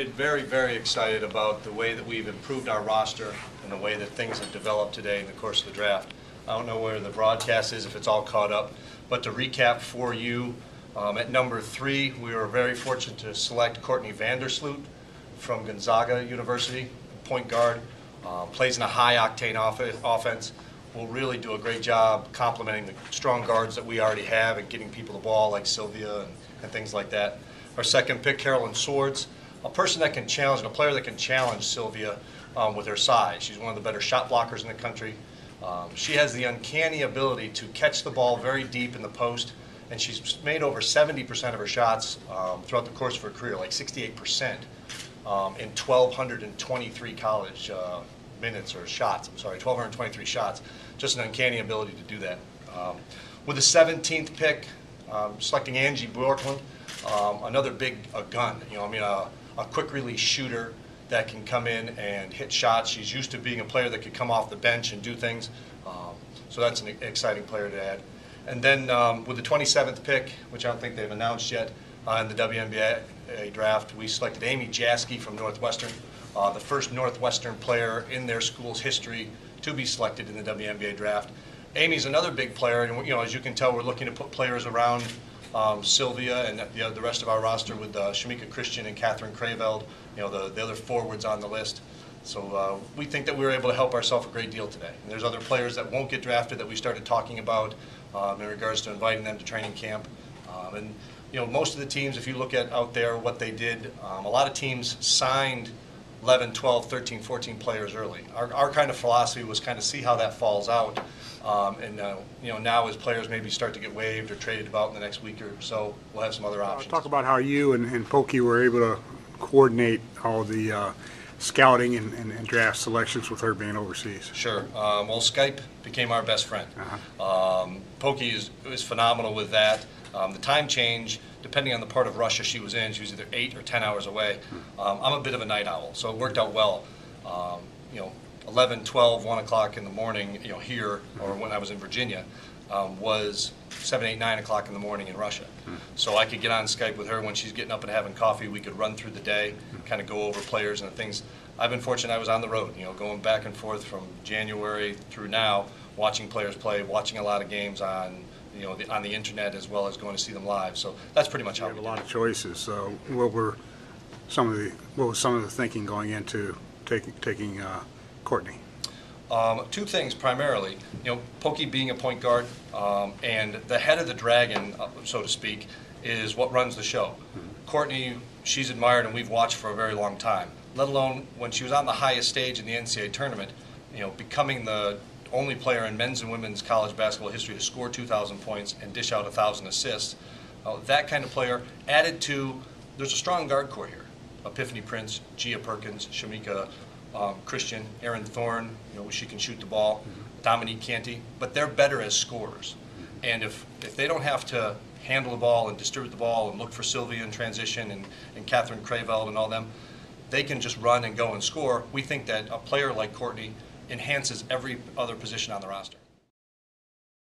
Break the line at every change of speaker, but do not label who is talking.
Very, very excited about the way that we've improved our roster and the way that things have developed today in the course of the draft. I don't know where the broadcast is, if it's all caught up, but to recap for you, at number 3, we were very fortunate to select Courtney Vandersloot from Gonzaga University, point guard, plays in a high-octane offense. Will really do a great job complementing the strong guards that we already have and getting people the ball like Sylvia and things like that. Our second pick, Carolyn Swords, a person that can challenge, and a player that can challenge Sylvia with her size. She's one of the better shot blockers in the country. She has the uncanny ability to catch the ball very deep in the post, and she's made over 70% of her shots throughout the course of her career, like 68% in 1,223 college minutes or shots. I'm sorry, 1,223 shots. Just an uncanny ability to do that. With the 17th pick, selecting Angie Bjorklund, another big gun. A quick release shooter that can come in and hit shots. She's used to being a player that could come off the bench and do things. So that's an exciting player to add. And then with the 27th pick, which I don't think they've announced yet, in the WNBA draft, we selected Amy Jaski from Northwestern, the first Northwestern player in their school's history to be selected in the WNBA draft. Amy's another big player, and as you can tell, we're looking to put players around Sylvia and the rest of our roster with Shamika Christian and Catherine Crayveld, the other forwards on the list. So we think that we were able to help ourselves a great deal today. And there's other players that won't get drafted that we started talking about in regards to inviting them to training camp. And most of the teams, if you look at out there what they did, a lot of teams signed 11, 12, 13, 14 players early. Our kind of philosophy was kind of see how that falls out. Now as players maybe start to get waived or traded about in the next week or so, we'll have some other options.
Talk about how you and Pokey were able to coordinate all the scouting and draft selections with her being overseas.
Sure. Well, Skype became our best friend. Pokey is phenomenal with that. The time change, depending on the part of Russia she was in, she was either 8 or 10 hours away. I'm a bit of a night owl, so it worked out well. 11, 12, 1 o'clock in the morning, here, or when I was in Virginia, was 7, 8, 9 o'clock in the morning in Russia. So I could get on Skype with her when she's getting up and having coffee. We could run through the day, kind of go over players and things. I've been fortunate I was on the road, going back and forth from January through now, watching players play, watching a lot of games on on the internet as well as going to see them live. So that's pretty much how we
have a lot of choices. So what was some of the thinking going into taking Courtney?
2 things primarily. Pokey being a point guard and the head of the dragon, so to speak, is what runs the show. Courtney, she's admired and we've watched for a very long time. Let alone when she was on the highest stage in the NCAA tournament, becoming the only player in men's and women's college basketball history to score 2,000 points and dish out 1,000 assists. That kind of player added to, there's a strong guard core here. Epiphany Prince, Gia Perkins, Shamika Christian, Erin Thorne, she can shoot the ball, Dominique Canty, but they're better as scorers. And if they don't have to handle the ball and distribute the ball and look for Sylvia in transition and Catherine Crayveld and all them, they can just run and go and score. We think that a player like Courtney enhances every other position on the roster.